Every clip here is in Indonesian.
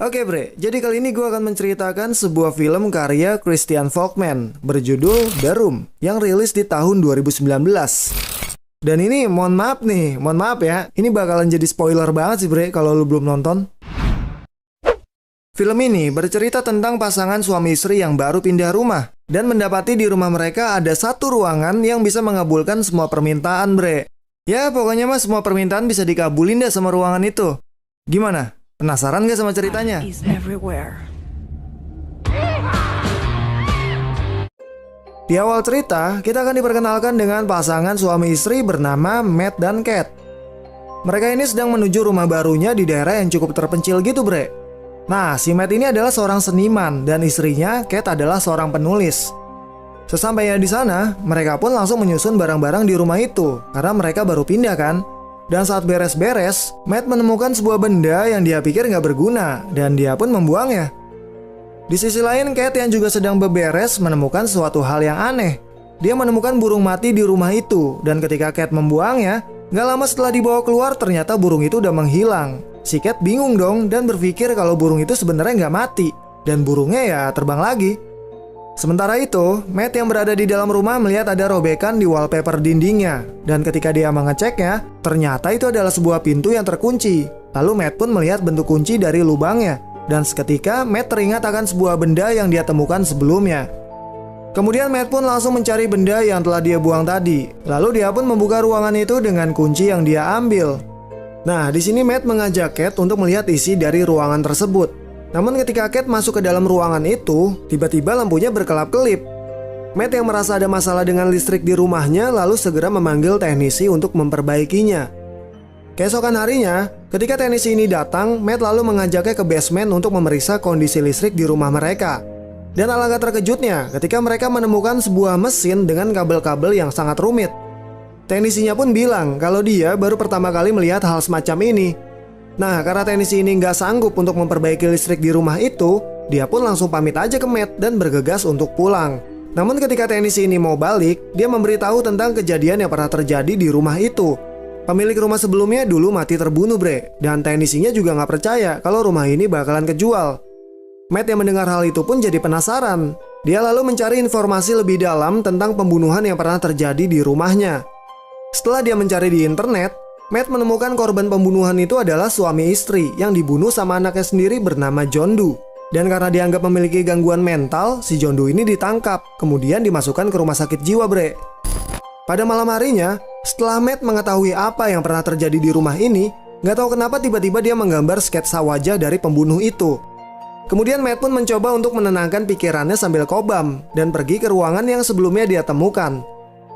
Oke bre, jadi kali ini gue akan menceritakan sebuah film karya Christian Folkman berjudul The Room yang rilis di tahun 2019. Dan ini mohon maaf ya, ini bakalan jadi spoiler banget sih bre kalau lu belum nonton. Film ini bercerita tentang pasangan suami istri yang baru pindah rumah dan mendapati di rumah mereka ada satu ruangan yang bisa mengabulkan semua permintaan bre. Ya pokoknya mah semua permintaan bisa dikabulin deh sama ruangan itu. Gimana? Penasaran gak sama ceritanya? Di awal cerita, kita akan diperkenalkan dengan pasangan suami istri bernama Matt dan Kat. Mereka ini sedang menuju rumah barunya di daerah yang cukup terpencil gitu bre. Nah, si Matt ini adalah seorang seniman dan istrinya Kat adalah seorang penulis. Sesampainya di sana, mereka pun langsung menyusun barang-barang di rumah itu karena mereka baru pindah kan. Dan saat beres-beres, Matt menemukan sebuah benda yang dia pikir nggak berguna, dan dia pun membuangnya. Di sisi lain, Kat yang juga sedang beberes menemukan suatu hal yang aneh. Dia menemukan burung mati di rumah itu, dan ketika Kat membuangnya, nggak lama setelah dibawa keluar ternyata burung itu udah menghilang. Si Kat bingung dong, dan berpikir kalau burung itu sebenarnya nggak mati, dan burungnya ya terbang lagi. Sementara itu, Matt yang berada di dalam rumah melihat ada robekan di wallpaper dindingnya. Dan ketika dia mengeceknya, ternyata itu adalah sebuah pintu yang terkunci. Lalu Matt pun melihat bentuk kunci dari lubangnya. Dan seketika Matt teringat akan sebuah benda yang dia temukan sebelumnya. Kemudian Matt pun langsung mencari benda yang telah dia buang tadi. Lalu dia pun membuka ruangan itu dengan kunci yang dia ambil. Nah, di sini Matt mengajak Kat untuk melihat isi dari ruangan tersebut. Namun ketika Kat masuk ke dalam ruangan itu, tiba-tiba lampunya berkelap-kelip. Matt yang merasa ada masalah dengan listrik di rumahnya lalu segera memanggil teknisi untuk memperbaikinya. Keesokan harinya, ketika teknisi ini datang, Matt lalu mengajaknya ke basement untuk memeriksa kondisi listrik di rumah mereka. Dan alangkah terkejutnya ketika mereka menemukan sebuah mesin dengan kabel-kabel yang sangat rumit. Teknisinya pun bilang kalau dia baru pertama kali melihat hal semacam ini. Nah, karena teknisi ini nggak sanggup untuk memperbaiki listrik di rumah itu, dia pun langsung pamit aja ke Matt dan bergegas untuk pulang. Namun ketika teknisi ini mau balik, dia memberitahu tentang kejadian yang pernah terjadi di rumah itu. Pemilik rumah sebelumnya dulu mati terbunuh bre, dan teknisinya juga nggak percaya kalau rumah ini bakalan kejual. Matt yang mendengar hal itu pun jadi penasaran. Dia lalu mencari informasi lebih dalam tentang pembunuhan yang pernah terjadi di rumahnya. Setelah dia mencari di internet, Matt menemukan korban pembunuhan itu adalah suami istri yang dibunuh sama anaknya sendiri bernama John Doe. Dan karena dianggap memiliki gangguan mental, si John Doe ini ditangkap, kemudian dimasukkan ke rumah sakit jiwa bre. Pada malam harinya, setelah Matt mengetahui apa yang pernah terjadi di rumah ini, nggak tahu kenapa tiba-tiba dia menggambar sketsa wajah dari pembunuh itu. Kemudian Matt pun mencoba untuk menenangkan pikirannya sambil kobam dan pergi ke ruangan yang sebelumnya dia temukan.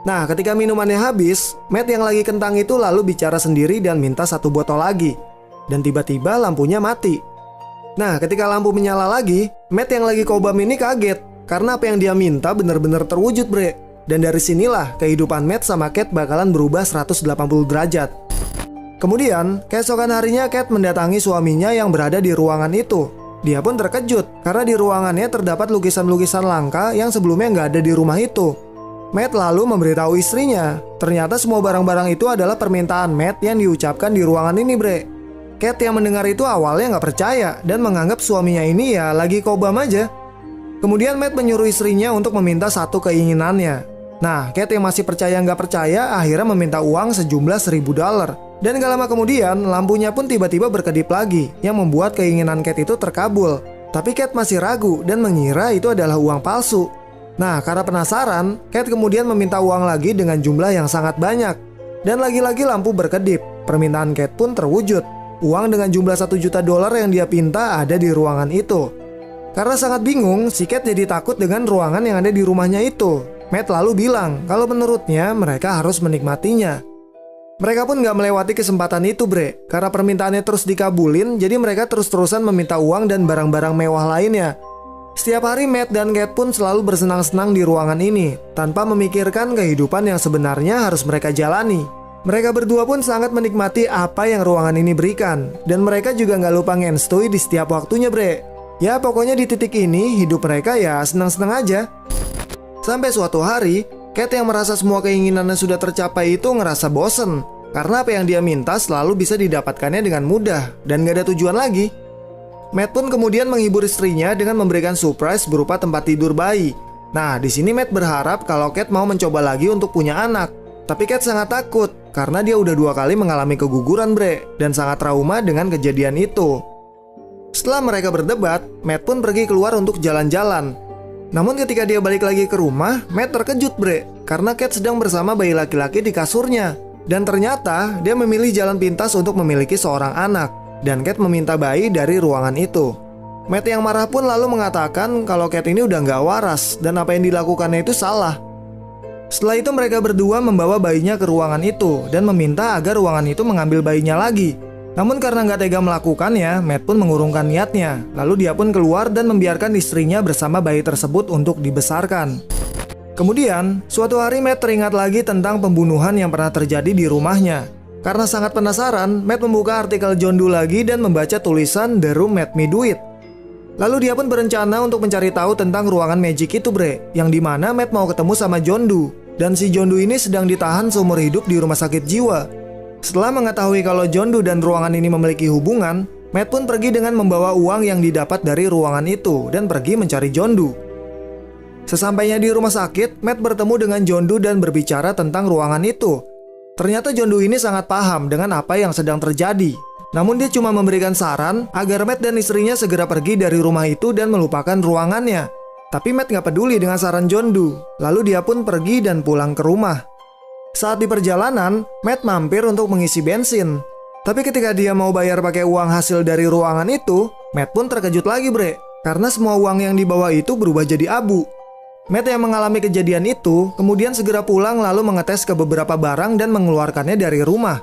Nah, ketika minumannya habis, Matt yang lagi kentang itu lalu bicara sendiri dan minta satu botol lagi. Dan tiba-tiba lampunya mati. Nah, ketika lampu menyala lagi, Matt yang lagi kobam ini kaget karena apa yang dia minta benar-benar terwujud bre. Dan dari sinilah kehidupan Matt sama Kat bakalan berubah 180 derajat. Kemudian, keesokan harinya Kat mendatangi suaminya yang berada di ruangan itu. Dia pun terkejut karena di ruangannya terdapat lukisan-lukisan langka yang sebelumnya nggak ada di rumah itu. Matt lalu memberitahu istrinya, ternyata semua barang-barang itu adalah permintaan Matt yang diucapkan di ruangan ini bre. Kat yang mendengar itu awalnya nggak percaya dan menganggap suaminya ini ya lagi kobam aja. Kemudian Matt menyuruh istrinya untuk meminta satu keinginannya. Nah, Kat yang masih percaya nggak percaya akhirnya meminta uang sejumlah $1.000. Dan gak lama kemudian lampunya pun tiba-tiba berkedip lagi yang membuat keinginan Kat itu terkabul. Tapi Kat masih ragu dan mengira itu adalah uang palsu. Nah, karena penasaran, Kat kemudian meminta uang lagi dengan jumlah yang sangat banyak. Dan lagi-lagi lampu berkedip. Permintaan Kat pun terwujud. Uang dengan jumlah $1 juta yang dia pinta ada di ruangan itu. Karena sangat bingung, si Kat jadi takut dengan ruangan yang ada di rumahnya itu. Matt lalu bilang kalau menurutnya mereka harus menikmatinya. Mereka pun gak melewati kesempatan itu bre. Karena permintaannya terus dikabulin, jadi mereka terus-terusan meminta uang dan barang-barang mewah lainnya. Setiap hari Matt dan Kat pun selalu bersenang-senang di ruangan ini tanpa memikirkan kehidupan yang sebenarnya harus mereka jalani. Mereka berdua pun sangat menikmati apa yang ruangan ini berikan. Dan mereka juga gak lupa ngenstui di setiap waktunya bre. Ya pokoknya di titik ini hidup mereka ya senang-senang aja. Sampai suatu hari, Kat yang merasa semua keinginannya sudah tercapai itu ngerasa bosen. Karena apa yang dia minta selalu bisa didapatkannya dengan mudah dan gak ada tujuan lagi. Matt pun kemudian menghibur istrinya dengan memberikan surprise berupa tempat tidur bayi. Nah, di sini Matt berharap kalau Kate mau mencoba lagi untuk punya anak. Tapi Kate sangat takut karena dia udah 2 kali mengalami keguguran, bre, dan sangat trauma dengan kejadian itu. Setelah mereka berdebat, Matt pun pergi keluar untuk jalan-jalan. Namun ketika dia balik lagi ke rumah, Matt terkejut, bre, karena Kate sedang bersama bayi laki-laki di kasurnya. Dan ternyata dia memilih jalan pintas untuk memiliki seorang anak. Dan Kate meminta bayi dari ruangan itu. Matt yang marah pun lalu mengatakan kalau Kate ini udah gak waras dan apa yang dilakukannya itu salah. Setelah itu mereka berdua membawa bayinya ke ruangan itu dan meminta agar ruangan itu mengambil bayinya lagi. Namun karena gak tega melakukannya, Matt pun mengurungkan niatnya. Lalu dia pun keluar dan membiarkan istrinya bersama bayi tersebut untuk dibesarkan. Kemudian, suatu hari Matt teringat lagi tentang pembunuhan yang pernah terjadi di rumahnya. Karena sangat penasaran, Matt membuka artikel John Doe lagi dan membaca tulisan The Room Made Me Do It. Lalu dia pun berencana untuk mencari tahu tentang ruangan magic itu, bre, yang dimana Matt mau ketemu sama John Doe. Dan si John Doe ini sedang ditahan seumur hidup di rumah sakit jiwa. Setelah mengetahui kalau John Doe dan ruangan ini memiliki hubungan, Matt pun pergi dengan membawa uang yang didapat dari ruangan itu dan pergi mencari John Doe. Sesampainya di rumah sakit, Matt bertemu dengan John Doe dan berbicara tentang ruangan itu. Ternyata John Doe ini sangat paham dengan apa yang sedang terjadi. Namun dia cuma memberikan saran agar Matt dan istrinya segera pergi dari rumah itu dan melupakan ruangannya. Tapi Matt gak peduli dengan saran John Doe. Lalu dia pun pergi dan pulang ke rumah. Saat di perjalanan, Matt mampir untuk mengisi bensin. Tapi ketika dia mau bayar pakai uang hasil dari ruangan itu, Matt pun terkejut lagi, bre, karena semua uang yang dibawa itu berubah jadi abu. Matt yang mengalami kejadian itu kemudian segera pulang lalu mengetes ke beberapa barang dan mengeluarkannya dari rumah.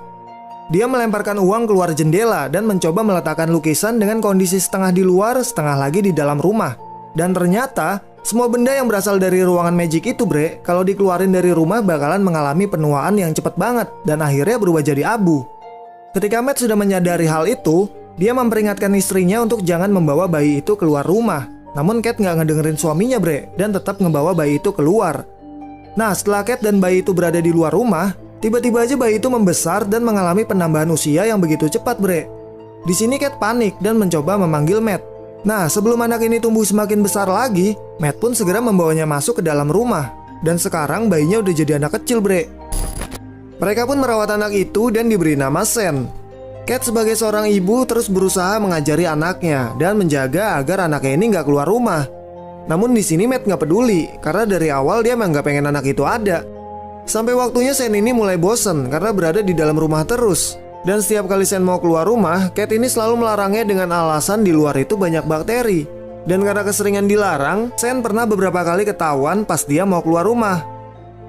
Dia melemparkan uang keluar jendela dan mencoba meletakkan lukisan dengan kondisi setengah di luar, setengah lagi di dalam rumah. Dan ternyata semua benda yang berasal dari ruangan magic itu, bre, kalau dikeluarin dari rumah bakalan mengalami penuaan yang cepat banget dan akhirnya berubah jadi abu. Ketika Matt sudah menyadari hal itu, dia memperingatkan istrinya untuk jangan membawa bayi itu keluar rumah. Namun Kate gak ngedengerin suaminya, bre, dan tetap ngebawa bayi itu keluar. Nah, setelah Kate dan bayi itu berada di luar rumah, tiba-tiba aja bayi itu membesar dan mengalami penambahan usia yang begitu cepat, bre. Di sini Kate panik dan mencoba memanggil Matt. Nah, sebelum anak ini tumbuh semakin besar lagi, Matt pun segera membawanya masuk ke dalam rumah. Dan sekarang bayinya udah jadi anak kecil, bre. Mereka pun merawat anak itu dan diberi nama Sen. Kate sebagai seorang ibu terus berusaha mengajari anaknya dan menjaga agar anaknya ini gak keluar rumah. Namun di sini Matt gak peduli karena dari awal dia emang gak pengen anak itu ada. Sampai waktunya Sen ini mulai bosen karena berada di dalam rumah terus. Dan setiap kali Sen mau keluar rumah, Kate ini selalu melarangnya dengan alasan di luar itu banyak bakteri. Dan karena keseringan dilarang, Sen pernah beberapa kali ketahuan pas dia mau keluar rumah.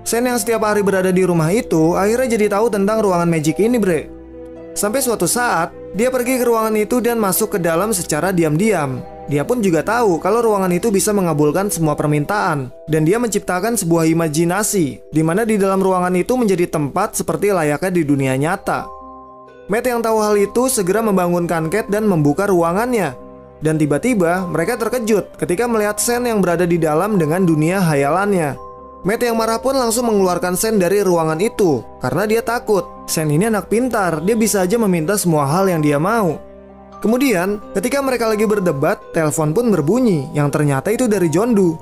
Sen yang setiap hari berada di rumah itu akhirnya jadi tahu tentang ruangan magic ini, bre. Sampai suatu saat, dia pergi ke ruangan itu dan masuk ke dalam secara diam-diam. Dia pun juga tahu kalau ruangan itu bisa mengabulkan semua permintaan. Dan dia menciptakan sebuah imajinasi, di mana di dalam ruangan itu menjadi tempat seperti layaknya di dunia nyata. Matt yang tahu hal itu segera membangunkan Kate dan membuka ruangannya. Dan tiba-tiba mereka terkejut ketika melihat Sen yang berada di dalam dengan dunia hayalannya. Matt yang marah pun langsung mengeluarkan Sen dari ruangan itu karena dia takut. Sen ini anak pintar, dia bisa aja meminta semua hal yang dia mau. Kemudian, ketika mereka lagi berdebat, telepon pun berbunyi yang ternyata itu dari John Doe.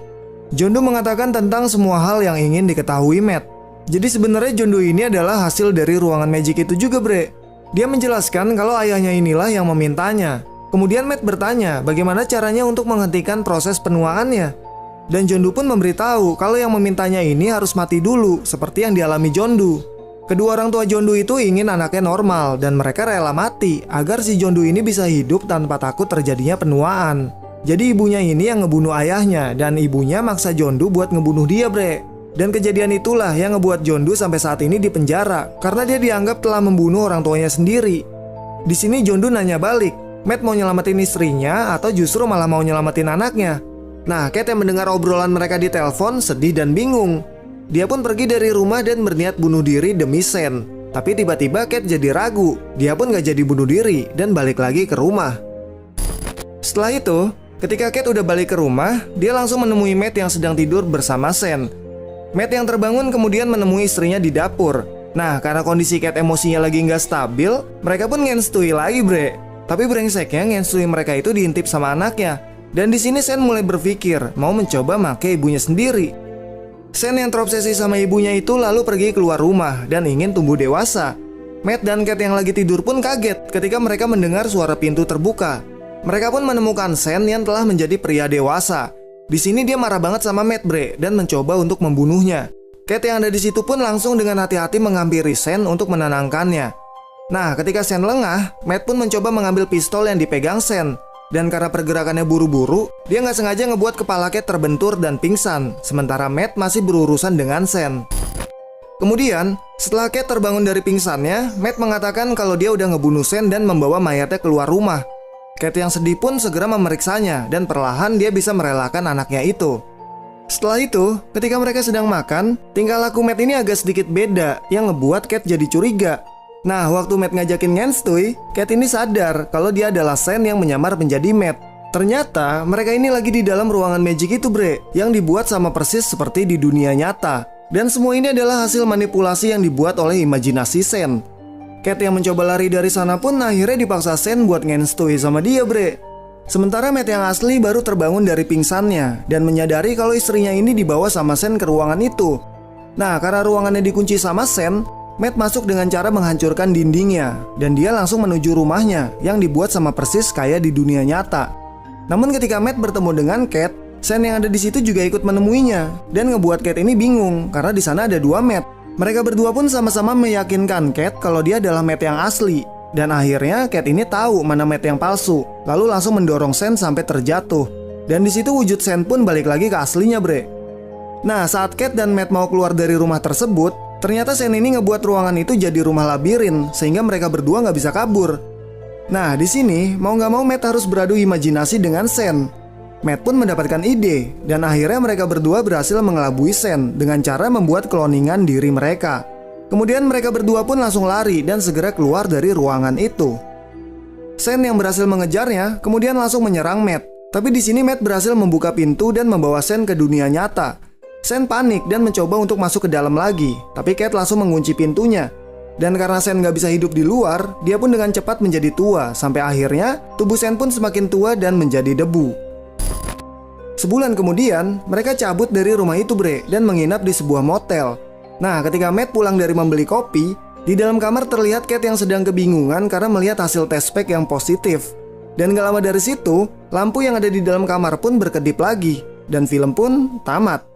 John Doe mengatakan tentang semua hal yang ingin diketahui Matt. Jadi sebenarnya John Doe ini adalah hasil dari ruangan magic itu juga, bre. Dia menjelaskan kalau ayahnya inilah yang memintanya. Kemudian Matt bertanya bagaimana caranya untuk menghentikan proses penuaannya. Dan John Doe pun memberitahu kalau yang memintanya ini harus mati dulu, seperti yang dialami John Doe. Kedua orang tua John Doe itu ingin anaknya normal dan mereka rela mati agar si John Doe ini bisa hidup tanpa takut terjadinya penuaan. Jadi ibunya ini yang ngebunuh ayahnya dan ibunya maksa John Doe buat ngebunuh dia, bre. Dan kejadian itulah yang ngebuat John Doe sampai saat ini di penjara karena dia dianggap telah membunuh orang tuanya sendiri. Di sini John Doe nanya balik, Matt mau nyelamatin istrinya atau justru malah mau nyelamatin anaknya? Nah, Kate yang mendengar obrolan mereka di telepon sedih dan bingung. Dia pun pergi dari rumah dan berniat bunuh diri demi Sen. Tapi tiba-tiba Kate jadi ragu. Dia pun gak jadi bunuh diri dan balik lagi ke rumah. Setelah itu, ketika Kate udah balik ke rumah, dia langsung menemui Matt yang sedang tidur bersama Sen. Matt yang terbangun kemudian menemui istrinya di dapur. Nah, karena kondisi Kate emosinya lagi gak stabil, mereka pun ngenstui lagi, bre. Tapi brengseknya Ngensui mereka itu diintip sama anaknya. Dan di sini Sen mulai berpikir mau mencoba make ibunya sendiri. Sen yang terobsesi sama ibunya itu lalu pergi keluar rumah dan ingin tumbuh dewasa. Matt dan Cat yang lagi tidur pun kaget ketika mereka mendengar suara pintu terbuka. Mereka pun menemukan Sen yang telah menjadi pria dewasa. Di sini dia marah banget sama Matt bre dan mencoba untuk membunuhnya. Cat yang ada di situ pun langsung dengan hati-hati menghampiri Sen untuk menenangkannya. Nah, ketika Sen lengah, Matt pun mencoba mengambil pistol yang dipegang Sen. Dan karena pergerakannya buru-buru, dia nggak sengaja ngebuat kepala Cat terbentur dan pingsan, sementara Matt masih berurusan dengan Sen. Kemudian, setelah Cat terbangun dari pingsannya, Matt mengatakan kalau dia udah ngebunuh Sen dan membawa mayatnya keluar rumah. Cat yang sedih pun segera memeriksanya, dan perlahan dia bisa merelakan anaknya itu. Setelah itu, ketika mereka sedang makan, tingkah laku Matt ini agak sedikit beda, yang ngebuat Cat jadi curiga. Nah, waktu Matt ngajakin Ngenstui, Cat ini sadar kalau dia adalah Sen yang menyamar menjadi Matt. Ternyata mereka ini lagi di dalam ruangan magic itu bre, yang dibuat sama persis seperti di dunia nyata. Dan semua ini adalah hasil manipulasi yang dibuat oleh imajinasi Sen. Cat yang mencoba lari dari sana pun akhirnya dipaksa Sen buat Ngenstui sama dia bre. Sementara Matt yang asli baru terbangun dari pingsannya dan menyadari kalau istrinya ini dibawa sama Sen ke ruangan itu. Nah, karena ruangannya dikunci sama Sen, Matt masuk dengan cara menghancurkan dindingnya dan dia langsung menuju rumahnya yang dibuat sama persis kayak di dunia nyata. Namun ketika Matt bertemu dengan Cat, Sen yang ada di situ juga ikut menemuinya dan ngebuat Cat ini bingung karena di sana ada dua Matt. Mereka berdua pun sama-sama meyakinkan Cat kalau dia adalah Matt yang asli. Dan akhirnya Cat ini tahu mana Matt yang palsu, lalu langsung mendorong Sen sampai terjatuh. Dan di situ wujud Sen pun balik lagi ke aslinya bre. Nah, saat Cat dan Matt mau keluar dari rumah tersebut, ternyata Sen ini ngebuat ruangan itu jadi rumah labirin sehingga mereka berdua nggak bisa kabur. Nah, di sini mau nggak mau Matt harus beradu imajinasi dengan Sen. Matt pun mendapatkan ide dan akhirnya mereka berdua berhasil mengelabui Sen dengan cara membuat kloningan diri mereka. Kemudian mereka berdua pun langsung lari dan segera keluar dari ruangan itu. Sen yang berhasil mengejarnya kemudian langsung menyerang Matt. Tapi di sini Matt berhasil membuka pintu dan membawa Sen ke dunia nyata. Sen panik dan mencoba untuk masuk ke dalam lagi, tapi Cat langsung mengunci pintunya. Dan karena Sen gak bisa hidup di luar, dia pun dengan cepat menjadi tua, sampai akhirnya tubuh Sen pun semakin tua dan menjadi debu. Sebulan kemudian, mereka cabut dari rumah itu bre, dan menginap di sebuah motel. Nah, ketika Matt pulang dari membeli kopi, di dalam kamar terlihat Cat yang sedang kebingungan karena melihat hasil tes pack yang positif. Dan gak lama dari situ, lampu yang ada di dalam kamar pun berkedip lagi, dan film pun tamat.